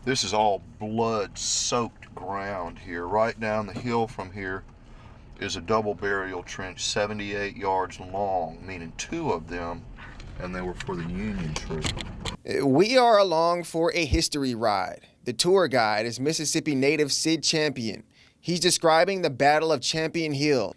This is all blood-soaked ground here. Right down the hill from here is a double burial trench 78 yards long, meaning two of them, and they were for the Union troops. We are along for a history ride. The tour guide is Mississippi native Sid Champion. He's describing the Battle of Champion Hill,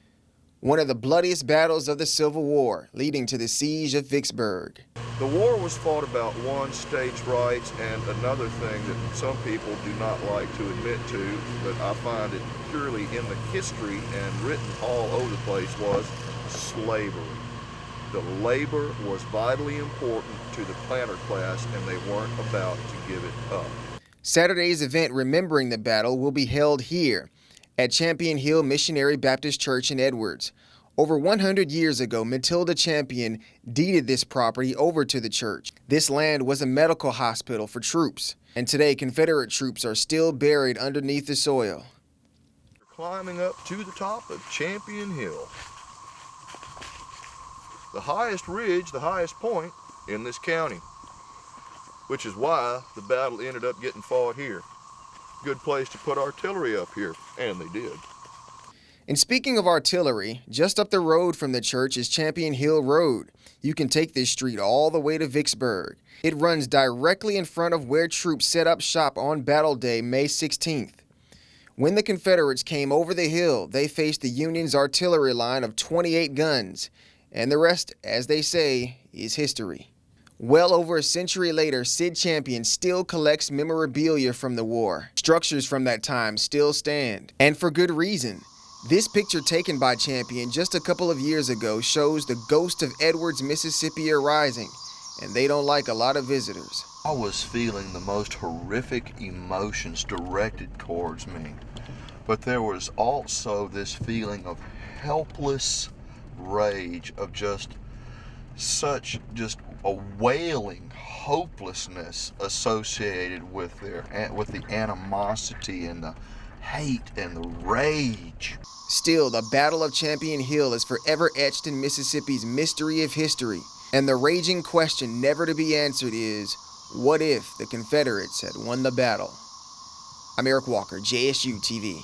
one of the bloodiest battles of the Civil War, leading to the siege of Vicksburg. The war was fought about one, states' rights, and another thing that some people do not like to admit to, but I find it purely in the history and written all over the place, was slavery. The labor was vitally important to the planter class, and they weren't about to give it up. Saturday's event remembering the battle will be held here at Champion Hill Missionary Baptist Church in Edwards. Over 100 years ago, Matilda Champion deeded this property over to the church. This land was a medical hospital for troops, and today Confederate troops are still buried underneath the soil. Climbing up to the top of Champion Hill, the highest ridge, the highest point in this county, which is why the battle ended up getting fought here. Good place to put artillery up here, and they did. And speaking of artillery, just up the road from the church is Champion Hill Road. You can take this street all the way to Vicksburg. It runs directly in front of where troops set up shop on Battle Day, May 16th. When the Confederates came over the hill, they faced the Union's artillery line of 28 guns. And the rest, as they say, is history. Well over a century later, Sid Champion still collects memorabilia from the war. Structures from that time still stand, and for good reason. This picture taken by Champion just a couple of years ago shows the ghost of Edwards, Mississippi arising, and they don't like a lot of visitors. I was feeling the most horrific emotions directed towards me, but there was also this feeling of helpless rage, of just a wailing hopelessness associated with the animosity and the hate and the rage. Still, the Battle of Champion Hill is forever etched in Mississippi's mystery of history, and the raging question never to be answered is, what if the Confederates had won the battle? I'm Eric Walker, JSU TV.